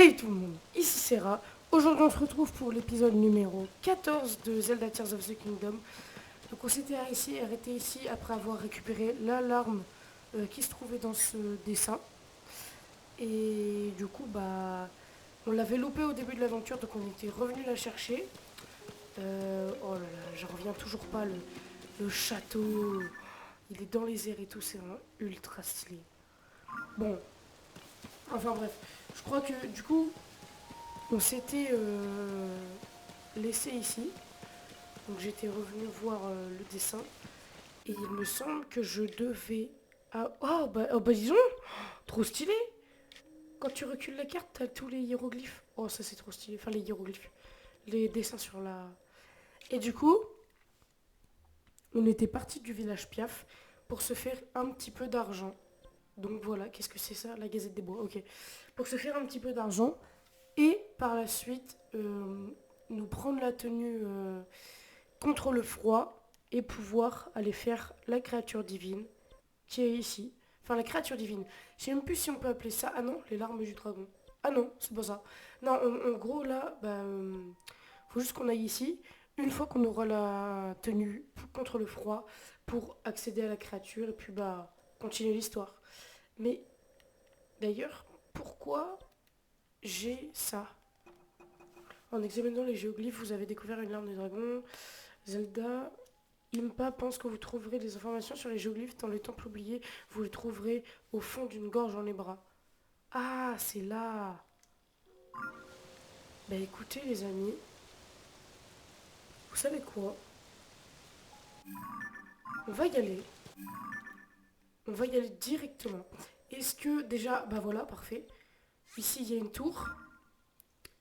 Hey tout le monde, ici Serra. Aujourd'hui on se retrouve pour l'épisode numéro 14 de Zelda Tears of the Kingdom. Donc on s'était arrêté ici après avoir récupéré l'alarme qui se trouvait dans ce dessin. Et du coup on l'avait loupé au début de l'aventure, donc on était revenu la chercher. Oh là là, j'en reviens toujours pas, le château, il est dans les airs et tout, c'est vraiment ultra stylé. Bon, enfin bref, je crois que du coup on s'était laissé ici. Donc j'étais revenu voir le dessin. Et il me semble que je devais... Ah, oh bah disons, trop stylé. Quand tu recules la carte, t'as tous les hiéroglyphes. Oh ça c'est trop stylé. Enfin les hiéroglyphes. Les dessins sur la... Et du coup, on était parti du village Piaf pour se faire un petit peu d'argent. Donc voilà, qu'est-ce que c'est ça? La Gazette des Bois, ok. Pour se faire un petit peu d'argent. Et par la suite, nous prendre la tenue contre le froid et pouvoir aller faire la créature divine qui est ici. Enfin, la créature divine. Je sais même plus si on peut appeler ça. Ah non, les larmes du dragon. Ah non, c'est pas ça. Non, en gros, là, faut juste qu'on aille ici. Une fois qu'on aura la tenue contre le froid pour accéder à la créature et puis continuer l'histoire. Mais d'ailleurs, pourquoi j'ai ça? En examinant les géoglyphes, vous avez découvert une larme du dragon. Zelda, Impa pense que vous trouverez des informations sur les géoglyphes dans les temples oubliés. Vous les trouverez au fond d'une gorge en les bras. Ah, c'est là. Bah écoutez les amis, vous savez quoi? On va y aller. On va y aller directement. Est-ce que déjà, bah voilà, parfait. Ici il y a une tour.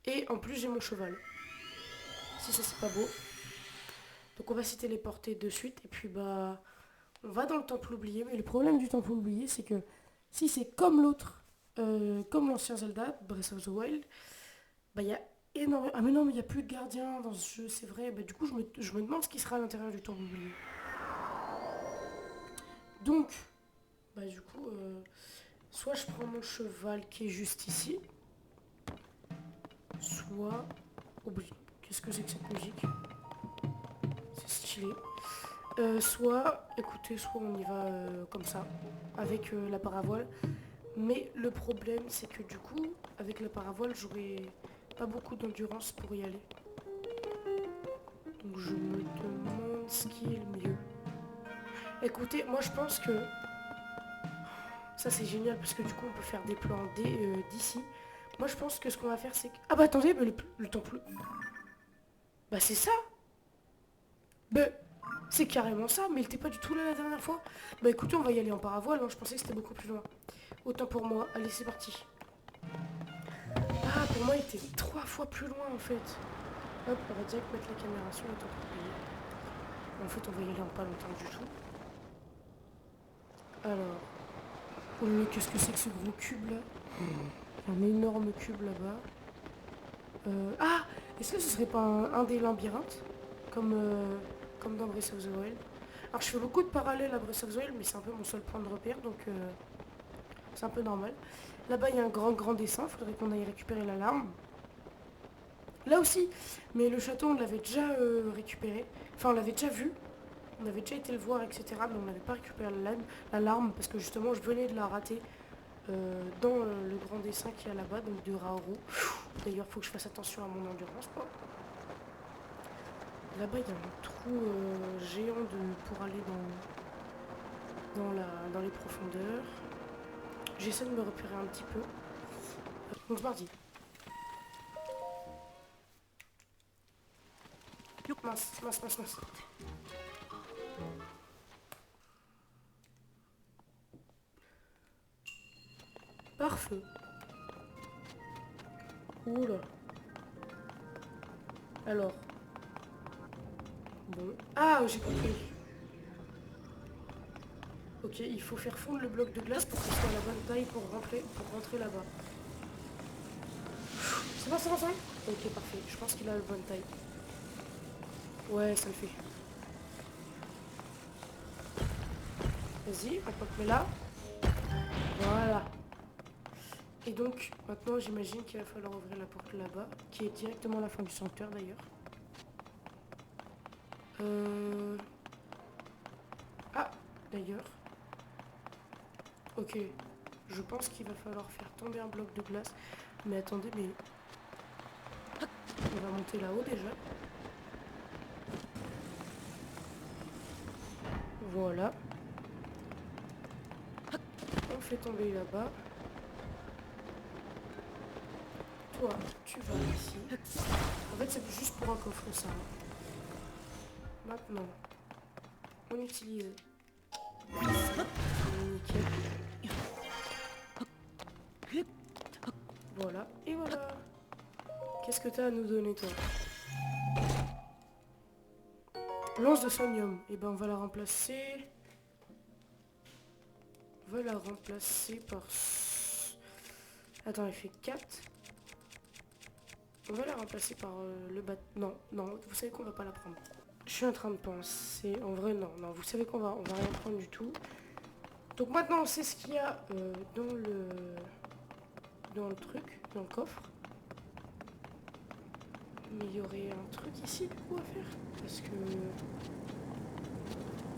Et en plus j'ai mon cheval. Si ça c'est pas beau. Donc on va s'y téléporter de suite. Et puis on va dans le temple oublié. Mais le problème du temple oublié c'est que si c'est comme l'autre, comme l'ancien Zelda, Breath of the Wild, bah il y a énormément... Ah mais non mais il n'y a plus de gardiens dans ce jeu, c'est vrai. Bah du coup je me demande ce qui sera à l'intérieur du temple oublié. Donc, bah du coup, soit je prends mon cheval qui est juste ici, soit... Oh, qu'est-ce que c'est que cette musique? C'est stylé. Soit, écoutez, soit on y va comme ça, avec la paravoile. Mais le problème, c'est que du coup, avec la paravoile, j'aurais pas beaucoup d'endurance pour y aller. Donc je me demande ce qui est le mieux. Écoutez, moi je pense que ça c'est génial parce que du coup on peut faire des plans d'ici. Moi je pense que ce qu'on va faire c'est que... Ah bah attendez, mais le temple... Bah c'est ça. Bah c'est carrément ça, mais il était pas du tout là la dernière fois. Bah écoutez, on va y aller en paravoile, hein. Je pensais que c'était beaucoup plus loin. Autant pour moi, allez c'est parti. Ah pour moi il était 3 fois plus loin en fait. Hop, on va direct mettre la caméra sur le temple. En fait on va y aller en pas longtemps du tout. Alors... Oh là là, qu'est-ce que c'est que ce gros cube là? Un énorme cube là-bas. Ah, est-ce que ce serait pas un des labyrinthes comme dans Breath of the Wild? Alors je fais beaucoup de parallèles à Breath of the Wild, mais c'est un peu mon seul point de repère, donc c'est un peu normal. Là-bas, il y a un grand dessin, il faudrait qu'on aille récupérer l'alarme. Là aussi, mais le château, on l'avait déjà récupéré. Enfin, on l'avait déjà vu. On avait déjà été le voir, etc. Mais on n'avait pas récupéré l'alarme parce que justement, je venais de la rater dans le grand dessin qu'il y a là-bas, donc de Raoru. D'ailleurs, il faut que je fasse attention à mon endurance. Oh. Là-bas, il y a un trou géant pour aller dans les profondeurs. J'essaie de me repérer un petit peu. Donc, c'est parti. Mince, mince, mince, mince. Parfait. Oula. Alors. Bon. Ah, j'ai compris. Ok, il faut faire fondre le bloc de glace pour qu'il soit à la bonne taille pour rentrer là-bas. C'est bon, c'est bon, c'est bon. Ok, parfait. Je pense qu'il a la bonne taille. Ouais, ça le fait. Vas-y, on peut mettre là. Voilà. Et donc, maintenant, j'imagine qu'il va falloir ouvrir la porte là-bas, qui est directement à la fin du sanctuaire d'ailleurs. Ah, d'ailleurs. Ok, je pense qu'il va falloir faire tomber un bloc de glace. Mais attendez, mais... On va monter là-haut déjà. Voilà. On fait tomber là-bas. Toi, tu vas ici. En fait, c'est juste pour un coffre, ça. Maintenant, on utilise... Nickel. Voilà, et voilà. Qu'est-ce que t'as à nous donner, toi? Lance de sonium. Et ben, on va la remplacer... On va la remplacer par... Attends, elle fait 4. On va la remplacer par le bat... Non, non, vous savez qu'on va pas la prendre. Je suis en train de penser... En vrai, non, non, vous savez on va rien prendre du tout. Donc maintenant, on sait ce qu'il y a dans le truc, dans le coffre. Mais il y aurait un truc ici, du coup, à faire. Parce que...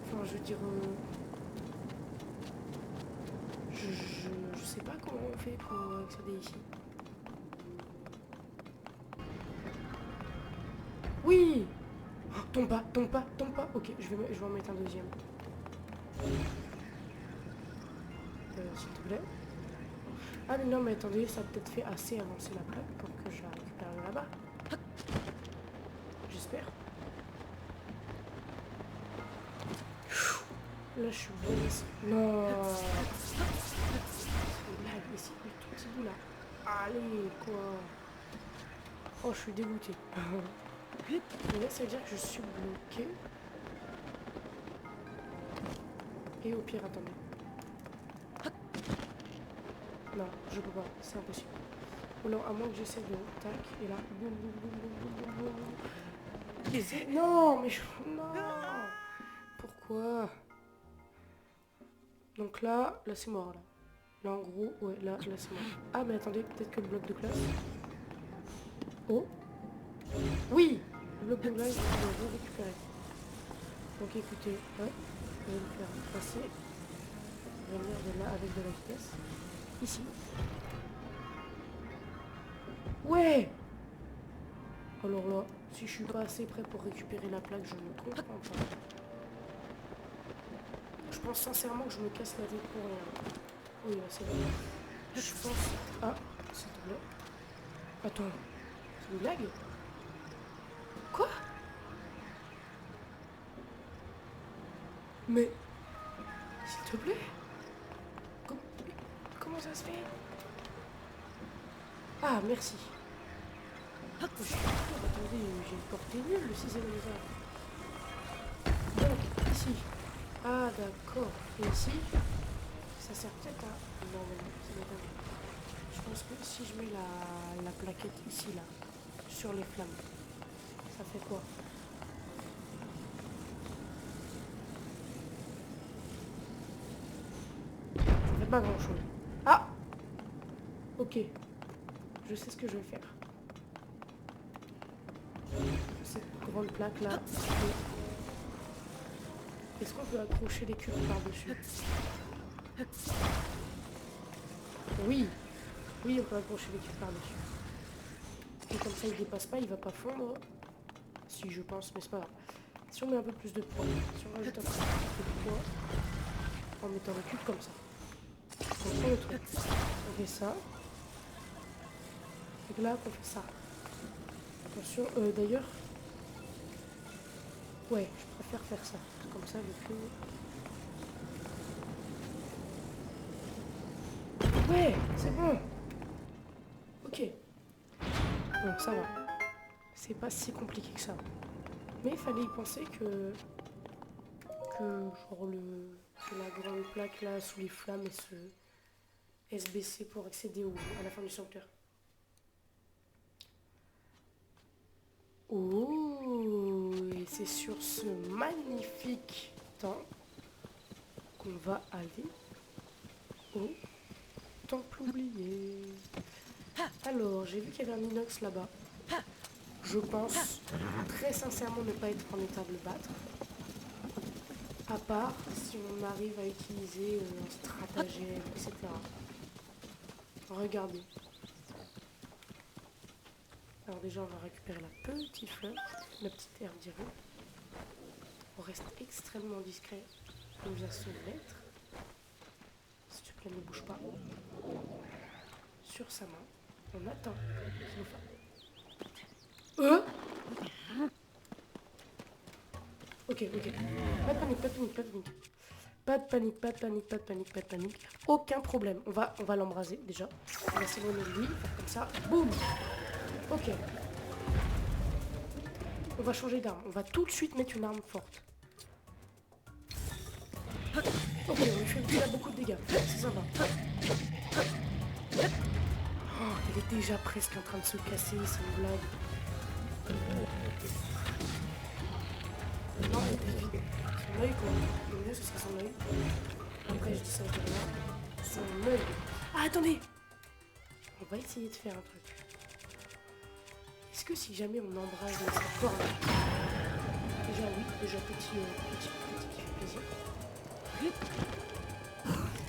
Enfin, je veux dire... Je sais pas comment on fait pour accéder ici. Oui! Oh, tombe pas, tombe pas, tombe pas. Ok, je vais en mettre un deuxième. S'il te plaît. Ah mais non, mais attendez, ça a peut-être fait assez avancer la plaque pour que je la récupère de là-bas. J'espère. Là, je suis blessée. Non. C'est une blague, mais c'est le tout petit bout là. Allez, quoi. Oh, je suis dégoûtée. Mais là, ça veut dire que je suis bloquée. Et au pire, attendez. Non, je peux pas, c'est impossible. Ou alors, à moins que j'essaie de... Tac, et là... Boum, boum, boum, boum, boum, boum, boum. Non, mais je... Non. Pourquoi? Donc là c'est mort, là. Là, en gros, ouais, là c'est mort. Ah, mais attendez, peut-être que le bloc de classe... Oh. Oui. Le bloc de glace, je vais le récupérer. Donc écoutez, ouais, je vais le faire passer. Venir de là avec de la vitesse. Ici. Ouais. Alors là, si je suis pas assez prêt pour récupérer la plaque, je ne comprends pas. Je pense sincèrement que je me casse la tête pour rien. Oui, là c'est vrai. Je pense... Ah, s'il te plaît. Attends, c'est une blague? Quoi? Mais... S'il te plaît? Comment ça se fait? Ah, merci. Attendez, j'ai une portée nulle, le 6ème élément. Donc, ici. Ah, d'accord. Et ici, ça sert peut-être à... Non, mais non, c'est pas vrai. Je pense que si je mets la plaquette ici, là, sur les flammes, ça fait quoi? Ça fait pas grand-chose. Ah! Ok. Je sais ce que je vais faire. Cette grande plaque là. Est-ce qu'on peut accrocher les cubes par-dessus? Oui. Oui, on peut accrocher les cubes par-dessus. Et comme ça, il dépasse pas, il va pas fondre. Si, je pense, mais c'est pas grave. Si on met un peu plus de poids, si on rajoute un peu plus de poids, en mettant le cube comme ça. On prend le truc. On fait ça. Et là, on fait ça. Attention, d'ailleurs... Ouais, je préfère faire ça. Comme ça, le cube... Ouais, c'est bon. Ok. Bon, ça va. C'est pas si compliqué que ça. Mais il fallait y penser que genre que la grande plaque là sous les flammes et se baisser pour accéder à la fin du sanctuaire. Oh, et c'est sur ce magnifique temps qu'on va aller au temple oublié. Alors, j'ai vu qu'il y avait un inox là-bas. Je pense très sincèrement ne pas être en état de le battre. À part si on arrive à utiliser un stratagème, etc. Regardez. Alors déjà, on va récupérer la petite fleur, la petite herbe d'Hiro. On reste extrêmement discret. On vient se mettre. S'il te plaît, ne bouge pas. Sur sa main. On attend qu'il nous fasse. Ok. Pas de panique. Pas de panique. Aucun problème. On va l'embraser déjà. On va s'éloigner de lui. Faire comme ça. Boum. Ok. On va changer d'arme. On va tout de suite mettre une arme forte. Ok, on lui fait déjà beaucoup de dégâts. C'est sympa. Oh, il est déjà presque en train de se casser, c'est une blague. Non, il était vide. Son œil, quoi. Le mieux, ce serait son œil. Après, je dis ça au rien. Son œil. Ah, attendez! On va essayer de faire un truc. Est-ce que si jamais on embrase sa corne... Déjà, oui. Déjà, petit qui fait plaisir.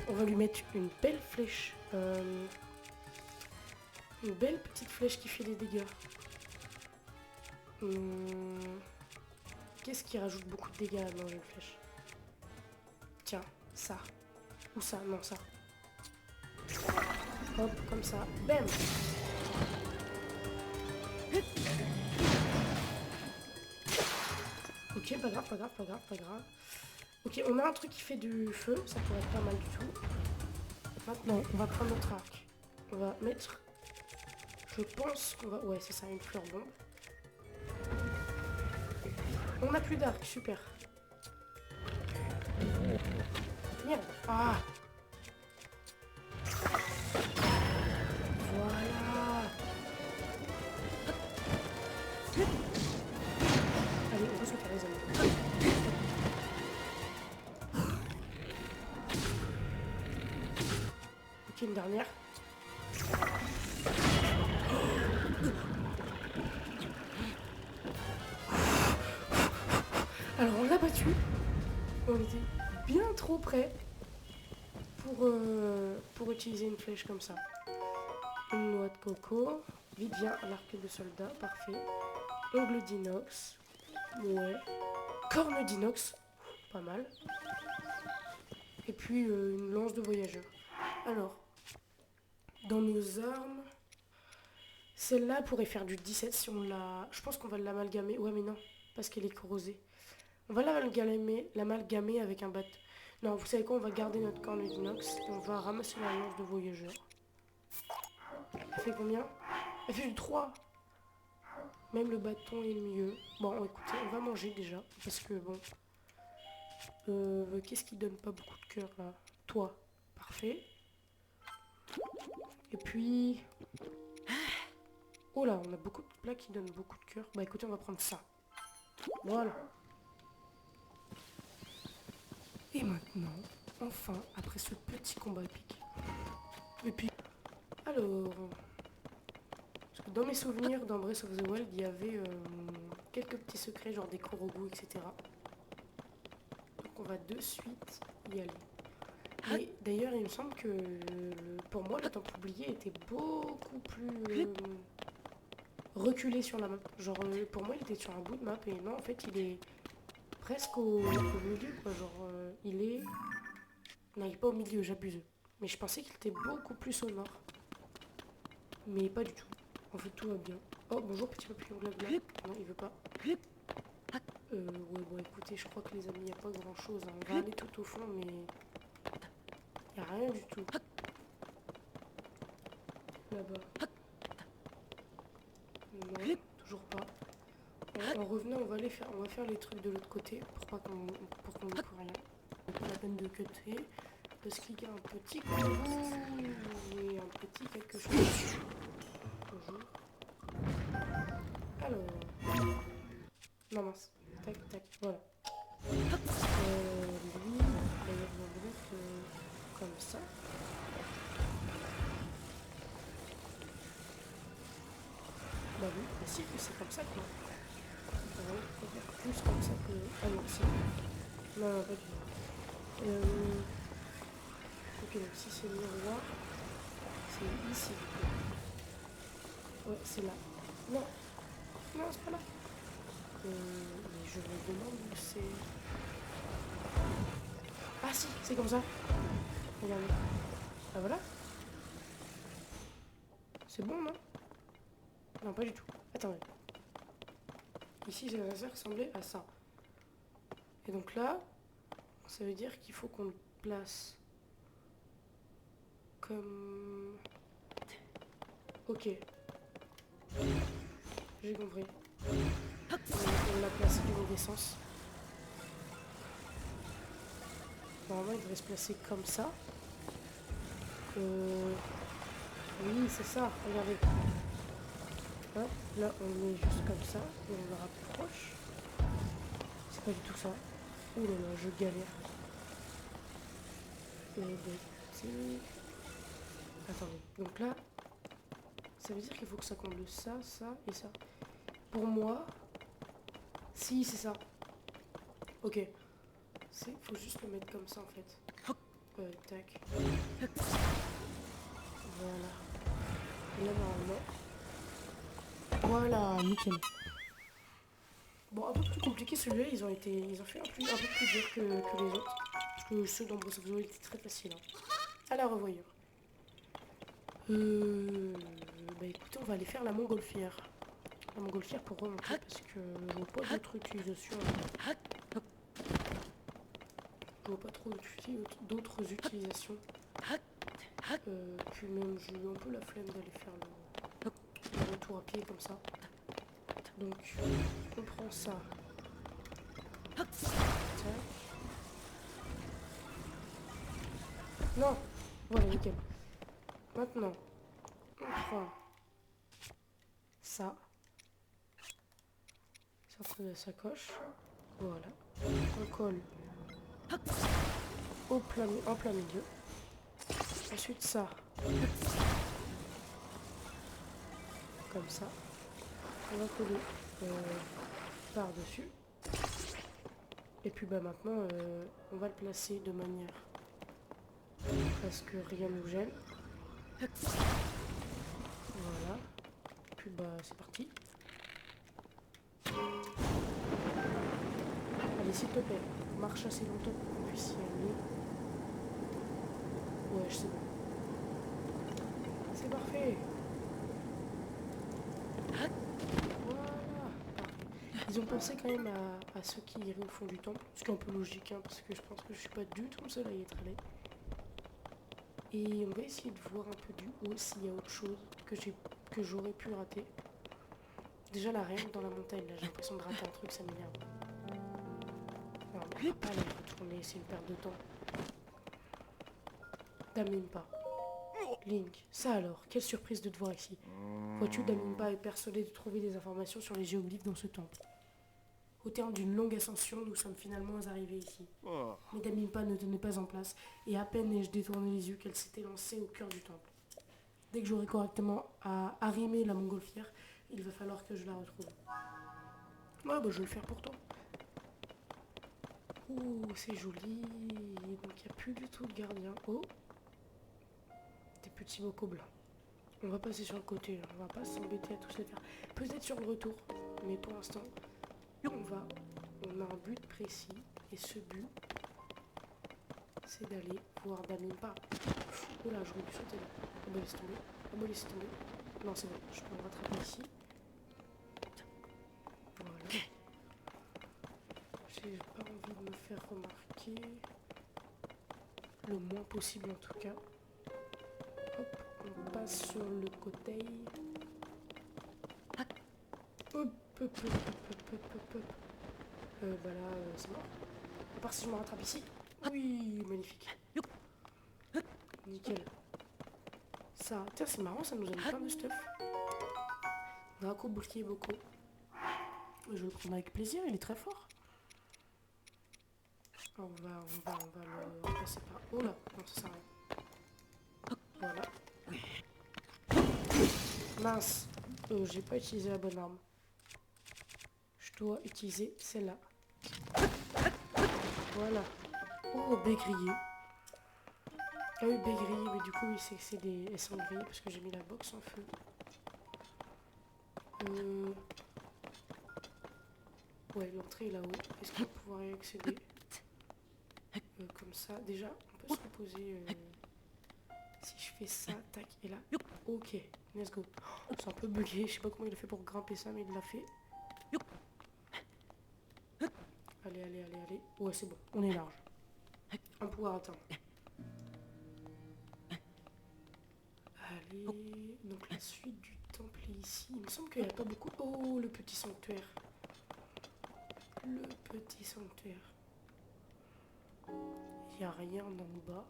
On va lui mettre une belle flèche. Une belle petite flèche qui fait des dégâts. Qu'est-ce qui rajoute beaucoup de dégâts à manger une flèche? Tiens, ça. Ou ça, non ça. Hop, comme ça. Bam! Ok, pas grave. Ok, on a un truc qui fait du feu, ça pourrait être pas mal du tout. Maintenant, on va prendre notre arc. On va mettre... Je pense qu'on va... Ouais, c'est ça, une fleur bombe. On n'a plus d'arc, super. Merde. Ah! Voilà. Allez, on va se faire les amis. Ok, une dernière. Alors on l'a battu. On était bien trop près pour utiliser une flèche comme ça. Une noix de coco. Vite, viens, l'arc de soldat, parfait. Ongle d'inox. Ouais. Corne d'inox. Pas mal. Et puis une lance de voyageur. Alors, dans nos armes, celle-là pourrait faire du 17 si on l'a... Je pense qu'on va l'amalgamer. Ouais, mais non, parce qu'elle est corrosée. On va l'amalgamer avec un bâton. Non, vous savez quoi, on va garder notre corne d'inox et on va ramasser la lance de voyageur. Elle fait combien? Elle fait du 3. Même le bâton est mieux. Bon, écoutez, on va manger déjà. Parce que bon... qu'est-ce qui donne pas beaucoup de cœur là? Toi. Parfait. Et puis... Oh là, on a beaucoup de plats qui donnent beaucoup de cœur. Bah écoutez, on va prendre ça. Voilà. Et maintenant, enfin, après ce petit combat épique. Et puis... Alors... Parce que dans mes souvenirs, dans Breath of the Wild, il y avait quelques petits secrets, genre des Korogu, etc. Donc on va de suite y aller. Et d'ailleurs, il me semble que pour moi, le temple oublié était beaucoup plus reculé sur la map. Genre, pour moi, il était sur un bout de map. Et non, en fait, il est presque au milieu, quoi. Genre, il est... Non, il est pas au milieu, j'abuse. Mais je pensais qu'il était beaucoup plus au nord. Mais pas du tout. En fait, tout va bien. Oh, bonjour, petit papillon blabla. Non, il veut pas. Ouais, bon, écoutez, je crois que les amis, il n'y a pas grand-chose. Hein. On va aller tout au fond, mais... Il n'y a rien du tout. Là-bas. Non, toujours pas. En revenant, on va faire les trucs de l'autre côté pour qu'on ne loupe rien. C'est pas la peine de cutter. Parce qu'il y a un petit combo et un petit quelque chose. Bonjour. Alors. Non mince. Tac, tac, voilà. Lui, d'ailleurs, on va le mettre comme ça. Bah oui, bah si, c'est comme ça quoi. Ouais, faut faire plus comme ça que... Ah non, c'est... Non, non, pas du tout. Ok, donc si c'est miroir, c'est ici. Ouais, c'est là. Non, non, c'est pas là. Mais je me demande où c'est... Ah si, c'est comme ça. Regardez. Ah voilà. C'est bon, non? Non, pas du tout. Attendez. Ici, c'est censé ressembler à ça. Et donc là, ça veut dire qu'il faut qu'on le place comme... Ok. J'ai compris. On l'a placé du mauvais sens. Normalement, il devrait se placer comme ça. Oui, c'est ça. Regardez. Hop, là, on le met juste comme ça. Et on le rapproche. C'est pas du tout ça. Ouh là là, je galère. Et donc, attendez. Donc là, ça veut dire qu'il faut que ça comble ça, ça et ça. Pour moi, si, c'est ça. Ok. Faut juste le mettre comme ça en fait. Tac. Voilà. Et là, normalement. Voilà, nickel. Bon, un peu plus compliqué celui-là, ils ont fait un peu plus dur que les autres. Parce que ceux dans Breath of the Wild étaient très faciles. Hein. À la revoyure. Bah écoutez, on va aller faire la montgolfière. La montgolfière pour remonter parce que je vois pas d'autres utilisations. Je vois pas trop d'autres utilisations. Puis même j'ai eu un peu la flemme d'aller faire le retour à pied comme ça. Donc on prend ça. Tac. Non. Voilà, nickel. Maintenant, on prend ça. Centre de la sacoche. Voilà. On colle en plein milieu. Ensuite ça. Comme ça. On va coller par-dessus. Et puis bah maintenant, on va le placer de manière à ce que rien ne nous gêne. Voilà. Et puis bah c'est parti. Allez, s'il te plaît, marche assez longtemps pour qu'on puisse y aller. Ouais, je sais pas. C'est parfait. Voilà. Parfait. Ils ont pensé quand même à ceux qui iraient au fond du temple. Ce qui est un peu logique, hein, parce que je pense que je suis pas du tout le seul à y être allé. Et on va essayer de voir un peu du haut s'il y a autre chose que j'aurais pu rater. Déjà la reine dans la montagne, là j'ai l'impression de rater un truc, ça m'énerve. Non, on va pas aller retourner, c'est une perte de temps. Daminpa. Link, ça alors, quelle surprise de te voir ici. Vois-tu, Daminpa est persuadé de trouver des informations sur les géoglyphes dans ce temple. Au terme d'une longue ascension, nous sommes finalement arrivés ici. Mais Daminpa ne tenait pas en place, et à peine ai-je détourné les yeux qu'elle s'était lancée au cœur du temple. Dès que j'aurai correctement arrimé la montgolfière, il va falloir que je la retrouve. Ouais, bah je vais le faire pour toi. Ouh, c'est joli. Donc il n'y a plus du tout de gardien. Oh, des petits bocaux blancs. On va passer sur le côté, là. On va pas s'embêter à tous les faire. Peut-être sur le retour, mais pour l'instant, on a un but précis. Et ce but, c'est d'aller voir Daminpa. Oh là, j'aurais dû sauter là. On va laisser tomber. On va laisser tomber. Non, c'est bon, je peux me rattraper ici. Voilà. J'ai pas envie de me faire remarquer. Le moins possible en tout cas. Hop, on passe sur le côté. Hop, hop, hop, hop, hop, hop, hop. Bah là, c'est mort. À part si je me rattrape ici. Oui, magnifique. Nickel. Ça, tiens, c'est marrant, ça nous donne plein de stuff. Draco, bouclier, bocaux. Je vais le prendre avec plaisir, il est très fort. On va le remplacer par... Oh là, non, ça sert à rien. Voilà. Mince. J'ai pas utilisé la bonne arme. Je dois utiliser celle-là. Voilà. Oh, baie grillée. Ah oui, baie grillée, mais du coup, oui, c'est que c'est des... Elles sont grillées parce que j'ai mis la box en feu. Ouais, l'entrée est là-haut. Est-ce qu'on va pouvoir y accéder comme ça. Déjà, on peut se reposer. Si je fais ça, tac, et là. Ok, let's go. C'est un peu bugué, je sais pas comment il a fait pour grimper ça, mais il l'a fait. Allez, allez, allez, allez. Ouais, c'est bon, on est large. On va pouvoir atteindre. Allez, donc la suite du temple est ici. Il me semble qu'il n'y a pas beaucoup... Oh, le petit sanctuaire. Le petit sanctuaire. Il n'y a rien en bas.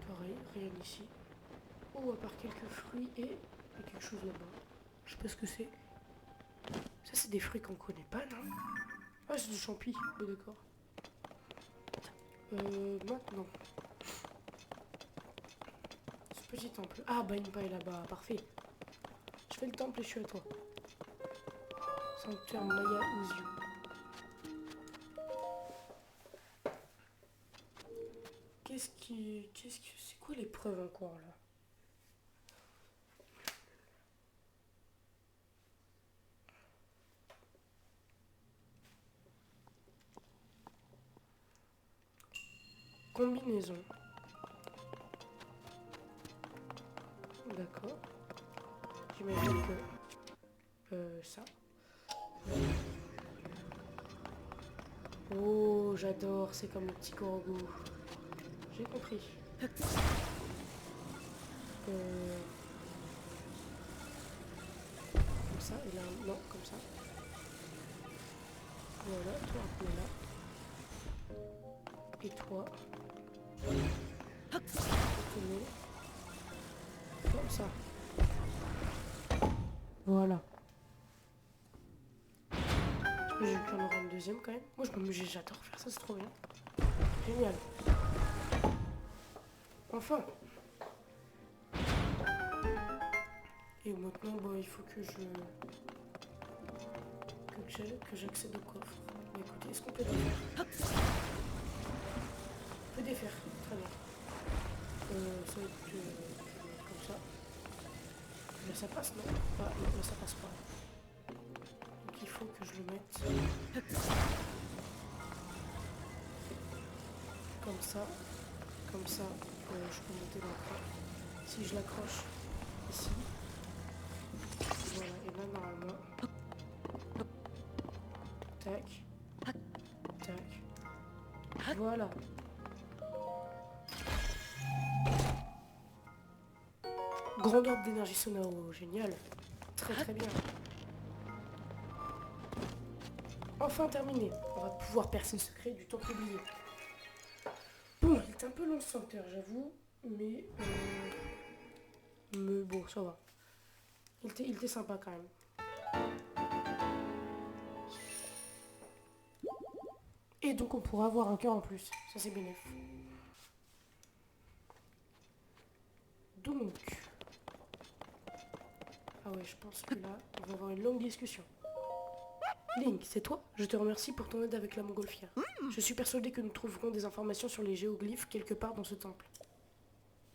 Pareil, rien ici. Oh, à part quelques fruits et... Il y a quelque chose là-bas. Je sais pas ce que c'est. Ça, c'est des fruits qu'on connaît pas, non? Ah, c'est du champi. Oh, d'accord. Maintenant. Ce petit temple. Ah, bah, une paille là-bas. Parfait. Je fais le temple et je suis à toi. Sanctuaire Maya Uziu. C'est quoi l'épreuve encore, là? Combinaison. D'accord. J'imagine que... ça. Oh, j'adore. C'est comme le petit corbeau. J'ai compris. Comme ça, et là, non, comme ça. Voilà, toi, un peu là. Et toi. Tenez. Comme ça. Voilà. J'ai pu en avoir une deuxième quand même. Moi, j'adore faire ça, c'est trop bien. Génial. Enfin. Et maintenant, bah, il faut que j'accède au coffre. Mais écoutez, est-ce qu'on peut défaire? On peut défaire. Très bien. Ça va être comme ça. Là, ça passe, non? Ah, non, là, ça passe pas. Donc, il faut que je le mette comme ça. Comme ça, je peux monter dans le coin. Si je l'accroche ici. Voilà, et là, normalement... Tac. Tac. Voilà. Grand orbe d'énergie sonore, génial. Très très bien. Enfin terminé. On va pouvoir percer le secret du temple oublié. Bon, il est un peu long ce sanctuaire, j'avoue. Mais bon, ça va. Il était sympa quand même. Et donc on pourra avoir un cœur en plus. Ça c'est bénéf. Donc... Ah ouais, je pense que là, on va avoir une longue discussion. Link, c'est toi? Je te remercie pour ton aide avec la montgolfière. Je suis persuadé que nous trouverons des informations sur les géoglyphes quelque part dans ce temple.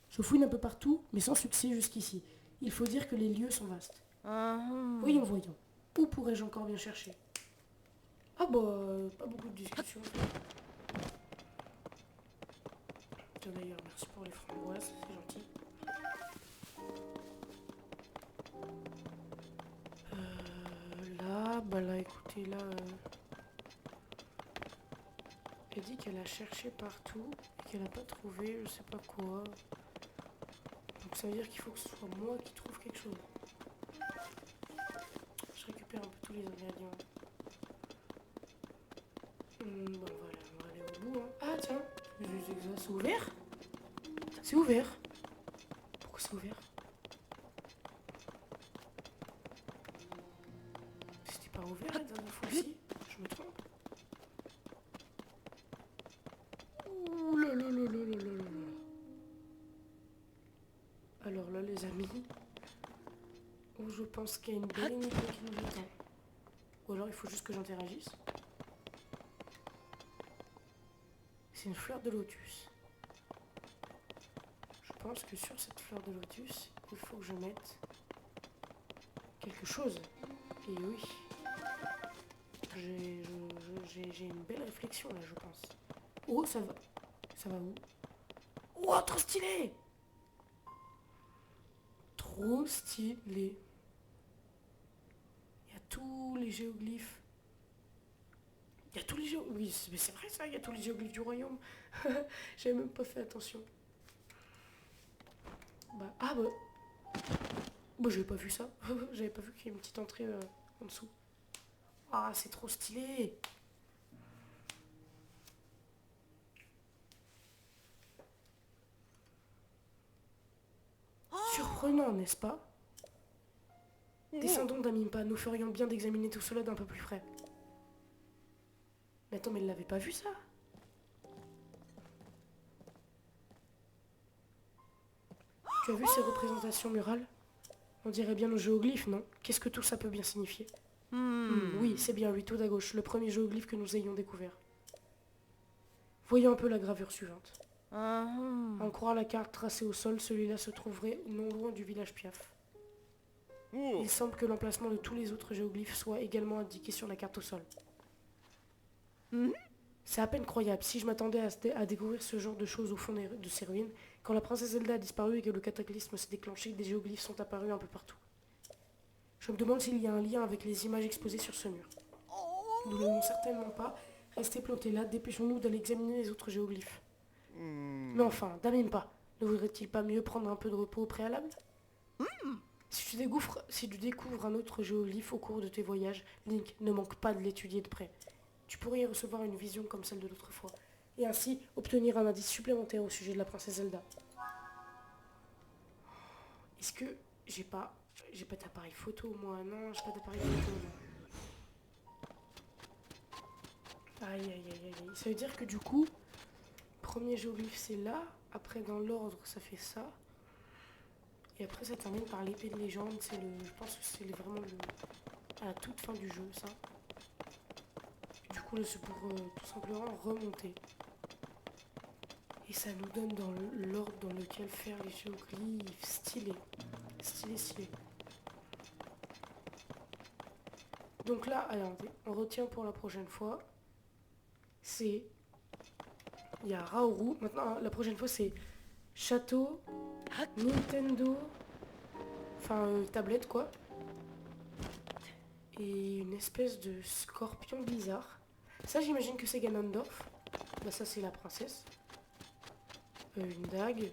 Je fouine un peu partout, mais sans succès jusqu'ici. Il faut dire que les lieux sont vastes. Voyons, voyons. Où pourrais-je encore bien chercher? Ah bah, pas beaucoup de discussions. Tiens, d'ailleurs, merci pour les framboises, c'est gentil. Là, écoutez, là... Elle dit qu'elle a cherché partout et qu'elle n'a pas trouvé je sais pas quoi. Donc ça veut dire qu'il faut que ce soit moi qui trouve quelque chose. Je récupère un peu tous les ingrédients. Bon, on va aller au bout. Hein. Ah tiens, c'est ouvert? C'est ouvert. Pourquoi c'est ouvert? C'était pas ouvert la dernière fois aussi? Je me trompe? Ouh là là là là là là là. Alors là les amis, Ou je pense qu'il y a une belle énigme qui nous attend. Ou alors il faut juste que j'interagisse. C'est une fleur de lotus. Je pense que sur cette fleur de lotus, il faut que je mette quelque chose. Et oui. J'ai une belle réflexion là, je pense. Oh, ça va. Ça va où? Oh, trop stylé! Trop stylé. Il y a tous les géoglyphes. Il y a tous les géoglyphes. Oui, c'est vrai ça, il y a tous les géoglyphes du royaume. J'avais même pas fait attention. Bah, j'avais pas vu ça. J'avais pas vu qu'il y a une petite entrée en dessous. Ah, c'est trop stylé. Surprenant, n'est-ce pas? Descendons d'Amimpa, nous ferions bien d'examiner tout cela d'un peu plus près. Mais attends, mais elle l'avait pas vu ça? Tu as vu ces représentations murales? On dirait bien nos géoglyphes, non? Qu'est-ce que tout ça peut bien signifier? Oui, c'est bien lui, tout à gauche, le premier géoglyphe que nous ayons découvert. Voyons un peu la gravure suivante. En croire la carte tracée au sol, celui-là se trouverait non loin du village Piaf. Il semble que l'emplacement de tous les autres géoglyphes soit également indiqué sur la carte au sol. C'est à peine croyable. Si je m'attendais à découvrir ce genre de choses au fond de ces ruines, quand la princesse Zelda a disparu et que le cataclysme s'est déclenché, des géoglyphes sont apparus un peu partout. Je me demande s'il y a un lien avec les images exposées sur ce mur. Nous n'allons certainement pas rester plantés là. Dépêchons-nous d'aller examiner les autres géoglyphes. Mais enfin, Damimpa, ne voudrait-il pas mieux prendre un peu de repos au préalable? Si tu découvres un autre géoglyphe au cours de tes voyages, Link, ne manque pas de l'étudier de près. Tu pourrais y recevoir une vision comme celle de l'autre fois, et ainsi obtenir un indice supplémentaire au sujet de la princesse Zelda. Est-ce que j'ai pas d'appareil photo moi? Non, j'ai pas d'appareil photo. Non. Aïe aïe aïe aïe. Ça veut dire que du coup, premier géoglyphe c'est là, après dans l'ordre ça fait ça. Et après ça termine par l'épée de légende, je pense que c'est vraiment à la toute fin du jeu ça. Et du coup là c'est pour tout simplement remonter. Et ça nous donne dans l'ordre dans lequel faire les géoglyphes. Stylé. Stylé, stylé. Donc là, allez, on retient pour la prochaine fois. Il y a Raoru. Maintenant, la prochaine fois c'est château, Nintendo, enfin tablette quoi. Et une espèce de scorpion bizarre. Ça j'imagine que c'est Ganondorf. Bah ça c'est la princesse. Une dague.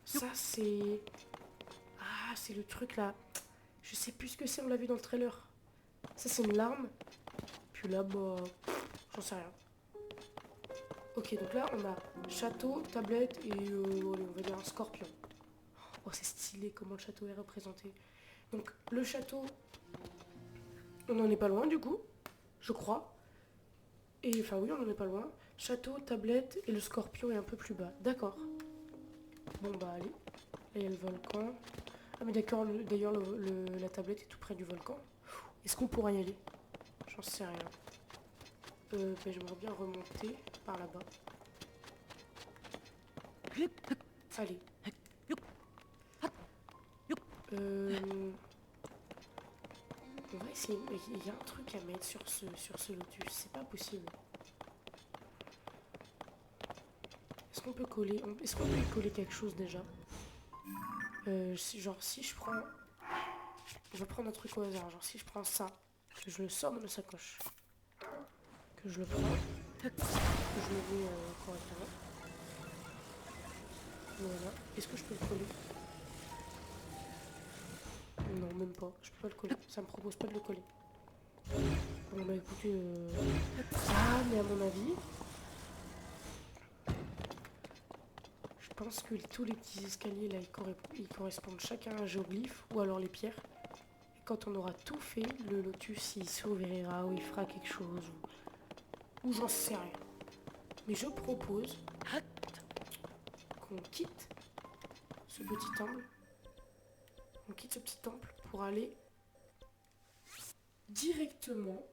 Ça c'est... Ah c'est le truc là. Je sais plus ce que c'est, on l'a vu dans le trailer. Ça c'est une larme. Puis là bah... J'en sais rien. Ok donc là on a château, tablette et on va dire un scorpion. Oh c'est stylé comment le château est représenté. Donc le château, on n'en est pas loin du coup, je crois. Et enfin oui on n'en est pas loin. Château, tablette et le scorpion est un peu plus bas. D'accord. Bon bah allez. Là il y a le volcan. Ah mais d'accord, d'ailleurs la tablette est tout près du volcan. Est-ce qu'on pourra y aller? J'en sais rien. J'aimerais bien remonter par là-bas. Allez. On va essayer. Il y a un truc à mettre sur ce lotus. C'est pas possible. Est-ce qu'on peut coller... Est-ce qu'on peut y coller quelque chose déjà? Genre si je prends... Je vais prendre un truc au hasard. Genre si je prends ça, que je le sors de ma sacoche, que je le prends, que je le mets correctement. Voilà. Est-ce que je peux le coller? Non, même pas. Je peux pas le coller. Ça me propose pas de le coller. Bon bah écoutez... Ah, mais à mon avis... Je pense que tous les petits escaliers là, ils correspondent chacun à un géoglyphe, ou alors les pierres. Et quand on aura tout fait, le lotus il s'ouvrira, ou il fera quelque chose, ou j'en sais rien. Mais je propose qu'on quitte ce petit temple On quitte ce petit temple pour aller directement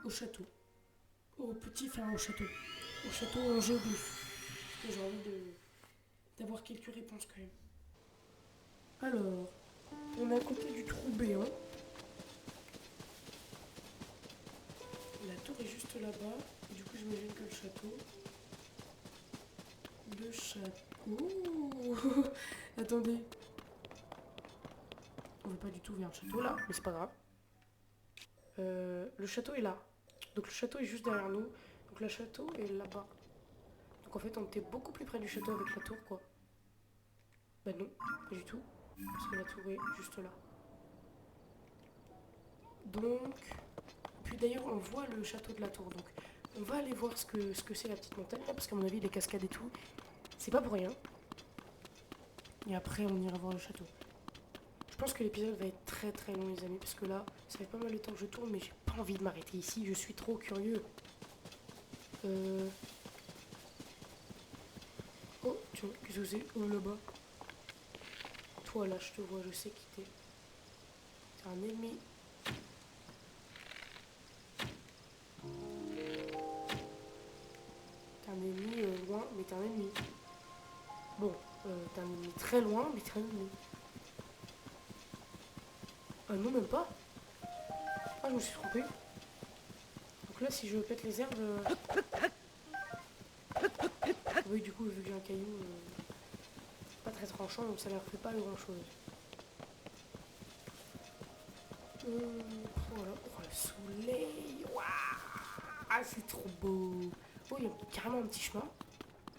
au château. Au petit, enfin au château. Au château en géoglyphe. Parce que j'ai envie d'avoir quelques réponses quand même. Alors, on est à côté du trou béant. La tour est juste là-bas. Du coup, j'imagine que le château. Le château. Attendez. On va pas du tout vers le château là, mais c'est pas grave. Le château est là. Donc le château est juste derrière nous. Donc le château est là-bas. Donc en fait, on était beaucoup plus près du château avec la tour, quoi. Bah non, pas du tout. Parce que la tour est juste là. Donc... Puis d'ailleurs, on voit le château de la tour. Donc on va aller voir ce que c'est la petite montagne. Là, parce qu'à mon avis, les cascades et tout, c'est pas pour rien. Et après, on ira voir le château. Je pense que l'épisode va être très très long, les amis. Parce que là, ça fait pas mal de temps que je tourne. Mais j'ai pas envie de m'arrêter ici. Je suis trop curieux. Oh, tiens, qu'est-ce que c'est? Oh, là-bas. Toi, là, je te vois, je sais qui t'es. T'es un ennemi. T'es un ennemi loin, mais t'es un ennemi. Bon, t'es un ennemi très loin, mais t'es un ennemi. Ah non, même pas. Ah, je me suis trompée. Donc là, si je pète les herbes... Oui, du coup, vu que j'ai un caillou... pas très tranchant, donc ça leur fait pas grand-chose. Voilà. Oh, le soleil. Waouh, ah, c'est trop beau. Oh, il y a carrément un petit chemin.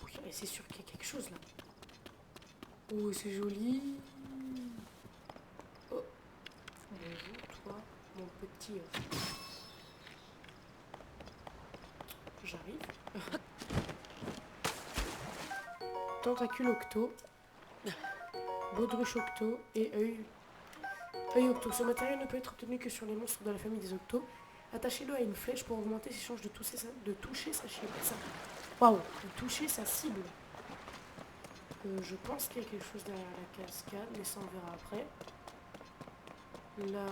Oh, c'est sûr qu'il y a quelque chose là. Oh, c'est joli. Oh, bonjour toi, mon petit. J'arrive. Tentacule octo, baudruche octo et œil octo. Ce matériel ne peut être obtenu que sur les monstres de la famille des octos. Attachez-le à une flèche pour augmenter ses chances de toucher sa cible. Waouh, de toucher sa cible. Je pense qu'il y a quelque chose derrière la cascade, mais ça on verra après. Là,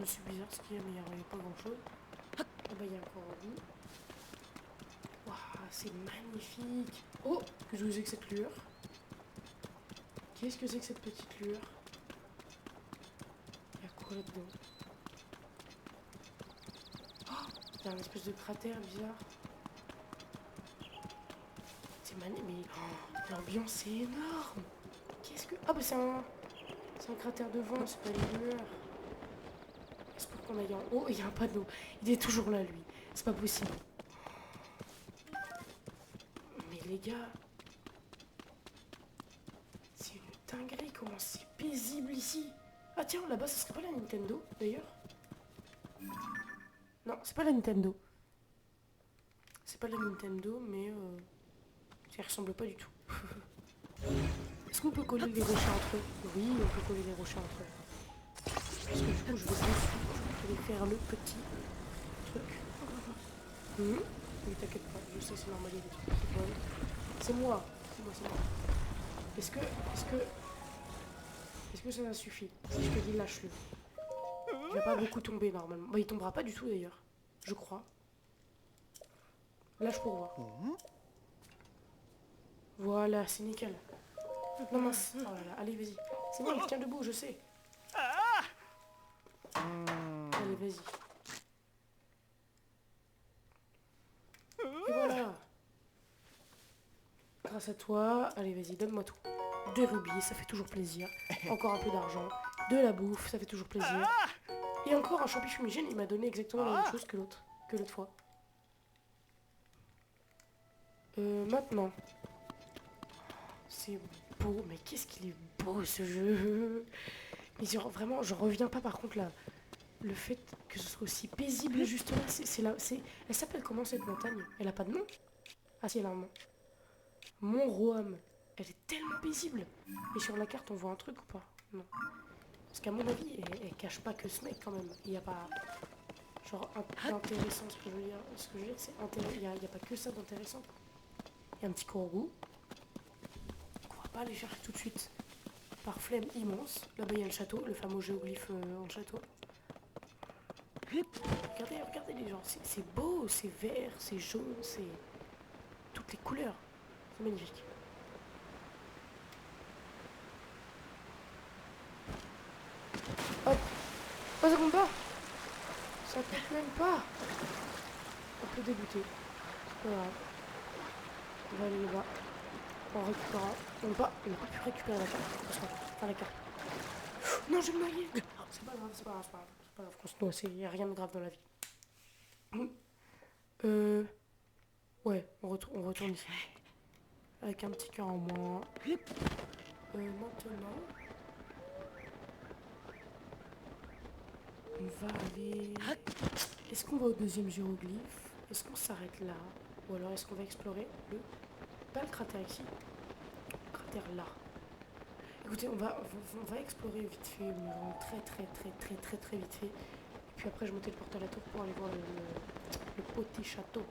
je suis bizarre ce qu'il y a, mais il n'y a pas grand chose. Ah bah il y a encore un bout. Waouh, c'est magnifique. Oh, qu'est-ce que c'est que cette lueur? Qu'est-ce que c'est que cette petite lueur? Il y a quoi là-dedans? Oh, il y a un espèce de cratère bizarre. C'est magnifique, mais oh, l'ambiance est énorme. Qu'est-ce que... Ah bah c'est un cratère de vent, c'est pas une lueur. C'est pour qu'on aille en haut. Il y a un panneau. Il est toujours là, lui. C'est pas possible. Mais les gars... C'est une dinguerie, comment c'est paisible ici. Ah tiens, là-bas, ça serait pas la Nintendo, d'ailleurs? Non, c'est pas la Nintendo. C'est pas la Nintendo, mais... ça ressemble pas du tout. Est-ce qu'on peut coller les rochers entre eux? Oui, on peut coller les rochers entre eux. Parce que du coup, je vais faire le petit truc. Oui, t'inquiète pas, je sais, c'est normal, il y a des trucs qui volent. C'est moi. Est-ce que ça suffit? Si je te dis lâche-le. Il va pas beaucoup tomber normalement. Bah, il tombera pas du tout d'ailleurs. Je crois. Lâche pour voir. Voilà, c'est nickel. Non mince. Oh là là, allez, vas-y. C'est bon, il tient debout, je sais. Allez, vas-y. Et voilà. Grâce à toi. Allez, vas-y, donne-moi tout. Des rubis, ça fait toujours plaisir. Encore un peu d'argent. De la bouffe, ça fait toujours plaisir. Et encore un champi fumigène, il m'a donné exactement la même chose que l'autre fois. Maintenant. C'est beau, mais qu'est-ce qu'il est beau ce jeu. Mais vraiment, je reviens pas par contre là. Le fait que ce soit aussi paisible juste là, elle s'appelle comment cette montagne? Elle a pas de nom? Ah si, elle a un nom. Mont-Roham. Elle est tellement paisible. Et sur la carte, on voit un truc ou pas? Non. Parce qu'à mon avis, elle cache pas que ce mec quand même. Il n'y a pas... Genre, intéressant ce que je veux dire. Ce que je veux dire, c'est intéressant. Il n'y a pas que ça d'intéressant. Il y a un petit corbeau. On va pas aller chercher tout de suite. Par flemme. flemme immense. Là-bas, il y a le château, le fameux géoglyphe en château. Regardez les gens, c'est beau, c'est vert, c'est jaune, c'est toutes les couleurs. C'est magnifique. Hop. Oh, ça compte pas. Ça compte même pas. Un peu dégoûté. C'est pas grave. On va aller là-bas. On récupérera. On n'a pas pu récupérer la carte. Enfin, la carte. Non, je vais me noyer. C'est pas grave, c'est pas grave, c'est pas grave. C'est pas grave qu'on se noie, il n'y a rien de grave dans la vie. Ouais, on retourne ici. Avec un petit cœur en moins. Maintenant, on va aller... Est-ce qu'on va au deuxième géoglyphe? Est-ce qu'on s'arrête là? Ou alors est-ce qu'on va explorer pas le cratère ici, le cratère là. Écoutez, on va explorer vite fait, mais vraiment très vite fait. Et puis après, je me téléporte à la tour pour aller voir le petit château.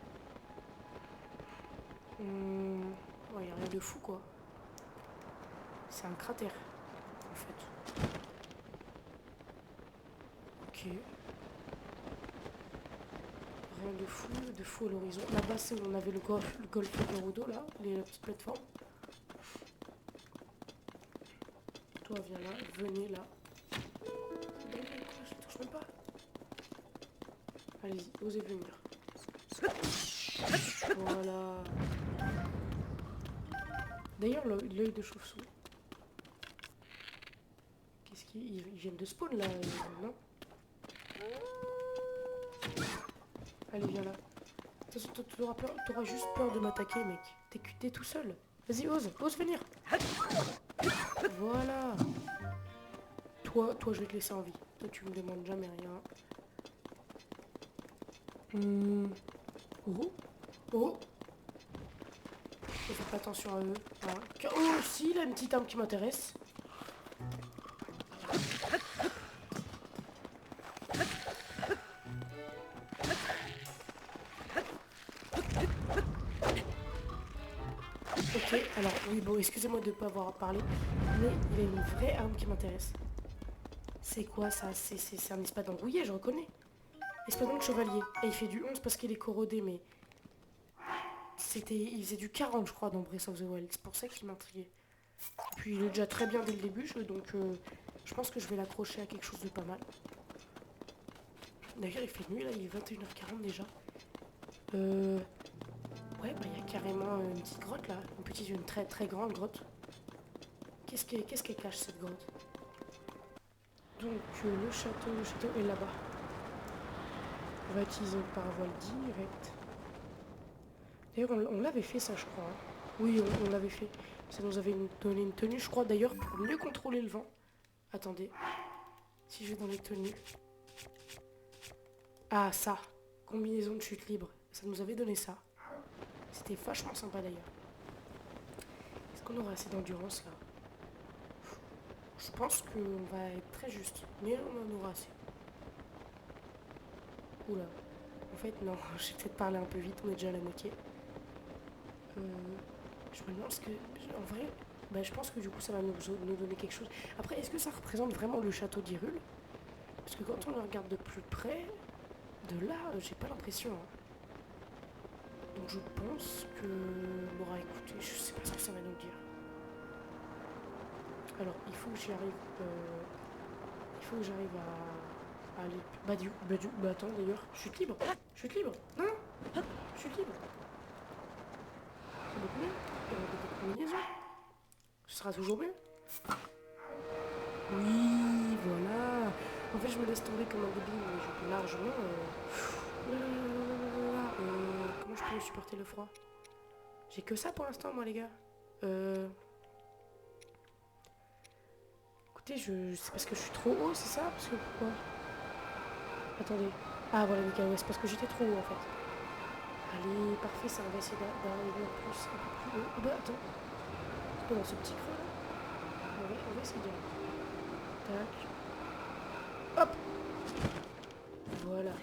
Ouais, y a rien de fou quoi. C'est un cratère, en fait. Ok. Rien de fou à l'horizon. Là-bas, c'est où on avait le golfe de Gerudo, là, les petites plateformes. Toi, viens là, venez là. Je touche même pas. Allez-y, osez venir. Voilà. D'ailleurs, l'œil de chauve-souris. Qu'est-ce qu'ils viennent de spawn là, non? Allez, viens là. De toute façon, t'auras juste peur de m'attaquer, mec. T'es tout seul. Vas-y, ose venir. Voilà. Toi, je vais te laisser en vie. Toi, tu me demandes jamais rien. Oh. Oh. Faut faire attention à eux. Voilà. Oh, si, il a une petite arme qui m'intéresse. Ok, alors, oui, bon, excusez-moi de ne pas avoir parlé, mais il a une vraie arme qui m'intéresse. C'est quoi ça? C'est un espadon rouillé, je reconnais. Espadon de chevalier. Et il fait du 11 parce qu'il est corrodé, mais... Il faisait du 40, je crois, dans Breath of the Wild. C'est pour ça qu'il m'intriguait. Puis il est déjà très bien dès le début, donc je pense que je vais l'accrocher à quelque chose de pas mal. D'ailleurs, il fait nuit, là, il est 21h40 déjà. Ouais, bah il y a carrément une petite grotte, là. Une très grande grotte. Qu'est-ce qu'elle cache, cette grotte? Donc, le château est là-bas. On va utiliser le paravoile direct. D'ailleurs, on l'avait fait, ça, je crois. Hein. Oui, on l'avait fait. Ça nous avait donné une tenue, je crois, d'ailleurs, pour mieux contrôler le vent. Attendez. Si je vais dans les tenues. Ah, ça. Combinaison de chute libre. Ça nous avait donné ça. C'était vachement sympa, d'ailleurs. Est-ce qu'on aura assez d'endurance, là? Je pense qu'on va être très juste. Mais on en aura assez. Oula. En fait, non. J'ai peut-être parlé un peu vite. On est déjà à la moitié. Je me demande ce que... En vrai, bah, je pense que du coup, ça va nous donner quelque chose. Après, est-ce que ça représente vraiment le château d'Hyrule? Parce que quand on le regarde de plus près, de là, j'ai pas l'impression. Hein. Donc je pense que... Bon, écoutez, je sais pas ce que ça va nous dire. Alors, il faut que j'y arrive... Il faut que j'arrive à aller... Bah attends, d'ailleurs, chute libre. Chute libre. Non, chute libre. C'est beaucoup mieux. Des combinaisons. Ce sera toujours mieux. Oui, voilà. En fait, je me laisse tomber comme un débile, mais je peux largement... comment je peux supporter le froid? J'ai que ça pour l'instant, moi, les gars. Écoutez, c'est parce que je suis trop haut, c'est ça? Parce que pourquoi? Attendez. Ah, voilà, les gars, ouais, c'est parce que j'étais trop haut, en fait. Allez, parfait, ça, on va essayer d'arriver un peu plus haut. Ah bah, attends. C'est pas dans ce petit creux, là? On va essayer d'y aller. Tac. Hop. Voilà.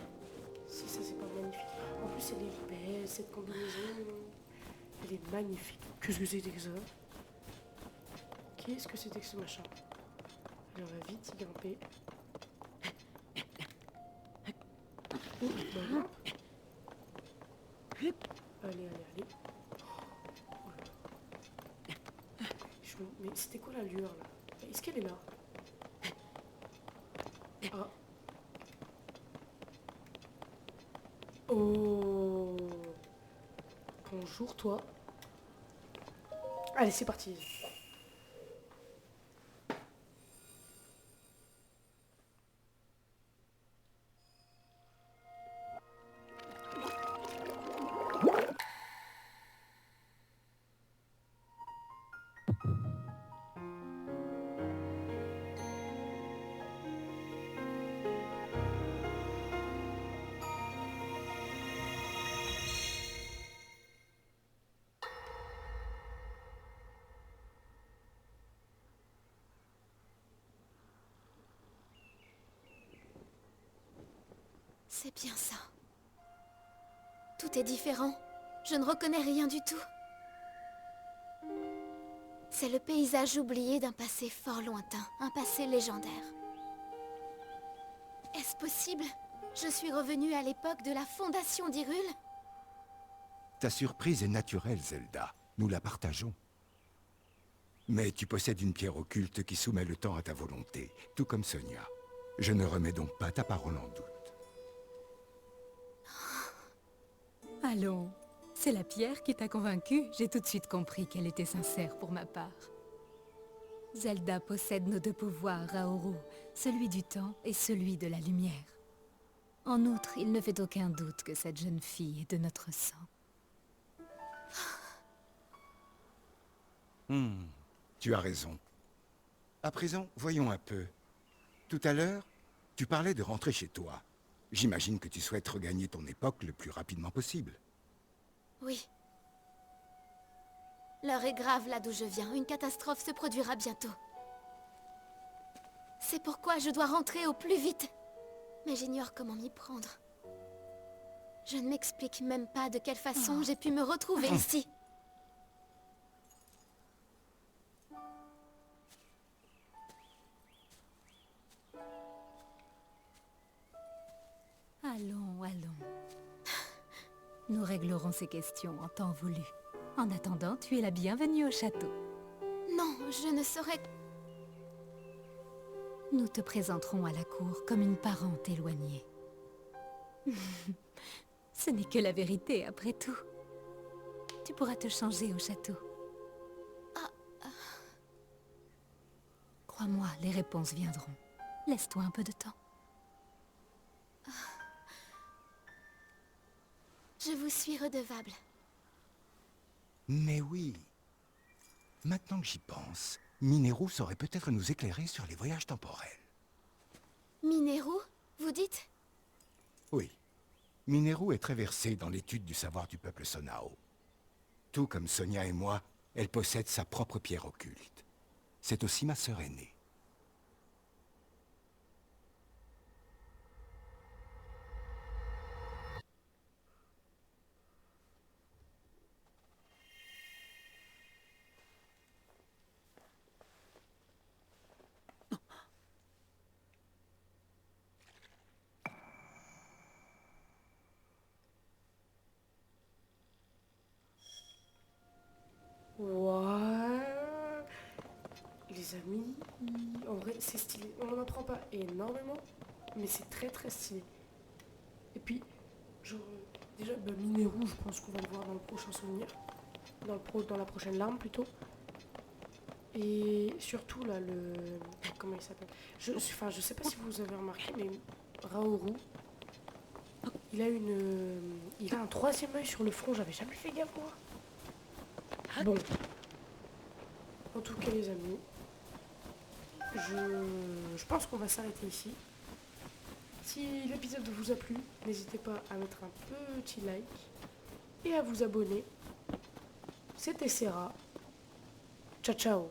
Si, ça, c'est pas magnifique. En plus, elle est belle, cette combinaison. Elle est magnifique. Qu'est-ce que c'était que ça? Qu'est-ce que c'était que ce machin? Et on va vite y grimper. Oh, bah non. Allez, allez, allez. Oh là là. Mais c'était quoi la lueur là? Est-ce qu'elle est là? Ah. Oh. Bonjour toi. Allez, c'est parti. C'est bien ça. Tout est différent. Je ne reconnais rien du tout. C'est le paysage oublié d'un passé fort lointain, un passé légendaire. Est-ce possible? Je suis revenue à l'époque de la fondation d'Hyrule? Ta surprise est naturelle, Zelda. Nous la partageons. Mais tu possèdes une pierre occulte qui soumet le temps à ta volonté, tout comme Sonia. Je ne remets donc pas ta parole en doute. Allons, c'est la pierre qui t'a convaincu. J'ai tout de suite compris qu'elle était sincère pour ma part. Zelda possède nos deux pouvoirs, Raoru, celui du temps et celui de la lumière. En outre, il ne fait aucun doute que cette jeune fille est de notre sang. Tu as raison. À présent, voyons un peu. Tout à l'heure, tu parlais de rentrer chez toi. J'imagine que tu souhaites regagner ton époque le plus rapidement possible. Oui. L'heure est grave là d'où je viens. Une catastrophe se produira bientôt. C'est pourquoi je dois rentrer au plus vite. Mais j'ignore comment m'y prendre. Je ne m'explique même pas de quelle façon j'ai pu me retrouver ici. Allons, allons. Nous réglerons ces questions en temps voulu. En attendant, tu es la bienvenue au château. Non, je ne saurais... Nous te présenterons à la cour comme une parente éloignée. Ce n'est que la vérité, après tout. Tu pourras te changer au château. Crois-moi, les réponses viendront. Laisse-toi un peu de temps. Je vous suis redevable. Mais oui. Maintenant que j'y pense, Mineru saurait peut-être nous éclairer sur les voyages temporels. Mineru, vous dites? Oui. Mineru est très versée dans l'étude du savoir du peuple Sonao. Tout comme Sonia et moi, elle possède sa propre pierre occulte. C'est aussi ma sœur aînée. Ouais. Les amis, en vrai, c'est stylé. On n'en apprend pas énormément, mais c'est très très stylé. Et puis, genre, déjà, Mineru, je pense qu'on va le voir dans le prochain souvenir. Dans la prochaine larme, plutôt. Et surtout, là, comment il s'appelle? Je sais pas si vous avez remarqué, mais Raoru, il a un troisième œil sur le front. J'avais jamais fait gaffe, moi. Bon. En tout cas, les amis, je pense qu'on va s'arrêter ici. Si l'épisode vous a plu, n'hésitez pas à mettre un petit like et à vous abonner. C'était Serra. Ciao, ciao.